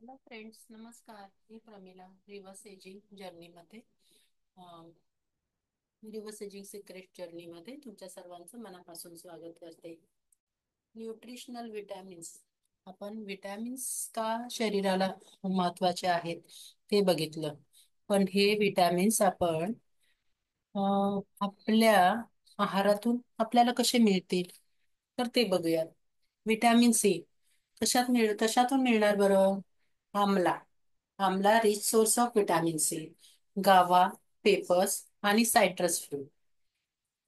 Hello friends, नमस्कार. मी Pramila reverse ageing जर्नीमध्ये रिव्हर्स एजिंग सिक्रेट जर्नीमध्ये तुमच्या सर्वांचं मनापासून स्वागत करते. Nutritional vitamins. आपण विटॅमिन्स का शरीराला महत्वाचे आहेत ते बघितलं. पण हे विटॅमिन्स आपण आपल्या आहारातून आपल्याला कसे मिळतील तर ते बघूयात. विटॅमिन सी कशातून मिळणार बरं? Amla. Amla rich source of vitamin C. Guava, peppers आणि सायट्रस फ्रूट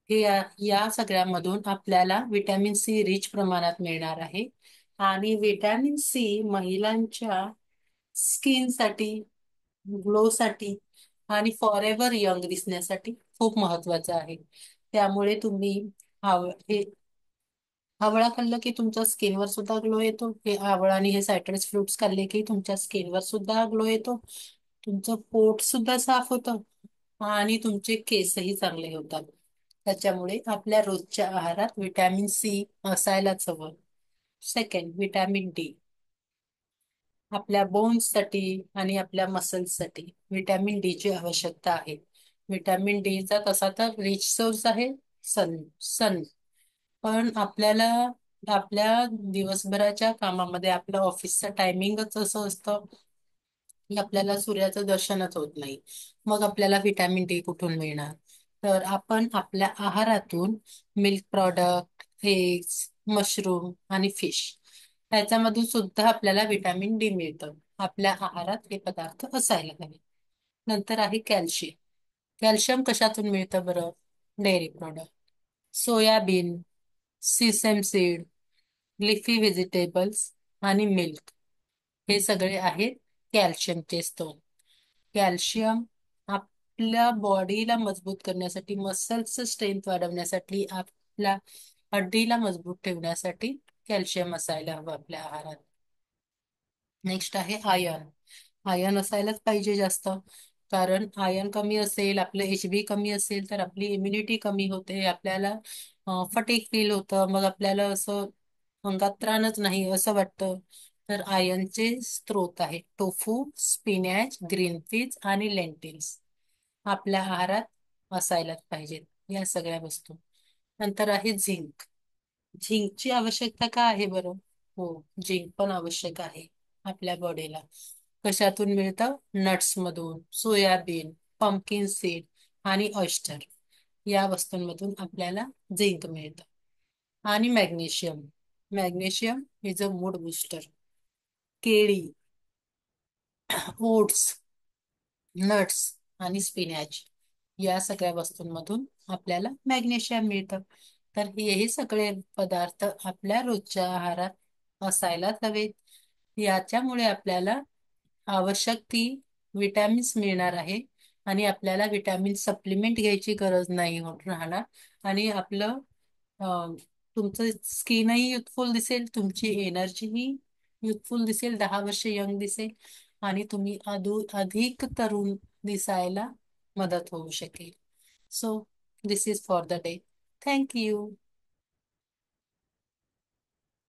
हे या सगळ्यामधून आपल्याला विटॅमिन सी रिच प्रमाणात मिळणार आहे. आणि विटॅमिन सी महिलांच्या स्किनसाठी, ग्लोसाठी आणि फॉर एव्हर यंग दिसण्यासाठी खूप महत्वाचं आहे. त्यामुळे तुम्ही हे आवळा खाल्लं की तुमच्या स्किनवर सुद्धा ग्लो येतो. हे आवळा आणि हे सायट्रस फ्रुट्स खाल्ले की तुमच्या स्किनवर सुद्धा ग्लो येतो. तुमचं पोट सुद्धा साफ होतं आणि तुमचे केसही चांगले होतात. त्याच्यामुळे आपल्या रोजच्या आहारात विटॅमिन सी असायलाच हवं. Second, vitamin D. आपल्या बोन्ससाठी आणि आपल्या मसल्ससाठी विटॅमिन डी ची आवश्यकता आहे. विटॅमिन डी चा तसा तर रिच सोर्स आहे सन सन पण आपल्याला आपल्या दिवसभराच्या कामामध्ये आपलं ऑफिसचं टायमिंगच असं असतं की आपल्याला सूर्याचं दर्शनच होत नाही. मग आपल्याला विटॅमिन डी कुठून मिळणार? तर आपण आपल्या आहारातून मिल्क प्रॉडक्ट, एग्स, मशरूम आणि फिश ह्याच्यामधून सुद्धा आपल्याला विटॅमिन डी मिळतं. आपल्या आहारात हे पदार्थ असायला हवे. नंतर आहे कॅल्शियम. कॅल्शियम कशातून मिळतं बरं? डेअरी प्रॉडक्ट, सोयाबीन, सीसम सीड, लिफी व्हेजिटेबल्स आणि मिल्क हे सगळे आहेत कॅल्शियमचे स्त्रोत. कॅल्शियम आपल्या बॉडीला मजबूत करण्यासाठी, मसल्सचं स्ट्रेंथ वाढवण्यासाठी, आपल्या हड्डीला मजबूत ठेवण्यासाठी कॅल्शियम असायला हवं आपल्या आहारात. नेक्स्ट आहे आयर्न. आयर्न असायलाच पाहिजे जास्त. कारण आयर्न कमी असेल, आपलं HB कमी असेल तर आपली इम्युनिटी कमी होते. आपल्याला फटीग फील होतं. मग आपल्याला असं अंगात त्राणच नाही असं वाटतं. तर आयर्नचे स्त्रोत आहे टोफू, स्पिनॅच, ग्रीन पीज आणि लेंटिल्स आपल्या आहारात असायलाच पाहिजेत या सगळ्या वस्तू. नंतर आहे झिंक. झिंकची आवश्यकता का आहे बरं? हो, झिंक पण आवश्यक आहे आपल्या बॉडीला. कशातून मिळतं? नट्स मधून, सोयाबीन, पंपकिन सीड आणि ऑयस्टर या वस्तूंमधून आपल्याला झिंक मिळतं. आणि magnesium. Magnesium is a mood booster. केळी, ओट्स, नट्स आणि स्पिनॅच या सगळ्या वस्तूंमधून आपल्याला मॅग्नेशियम मिळतं. तर हेही सगळे पदार्थ आपल्या रोजच्या आहारात असायलाच हवेत. याच्यामुळे आपल्याला आवश्यक ती विटॅमिन्स मिळणार आहे आणि आपल्याला विटॅमिन सप्लिमेंट घ्यायची गरज नाही राहणार. आणि आपलं अं, तुमचं स्किनही युथफुल दिसेल, तुमची एनर्जीही युथफुल दिसेल, 10 वर्ष यंग दिसेल आणि तुम्ही अधिक तरुण दिसायला मदत होऊ शकेल. So this is for the day. Thank you.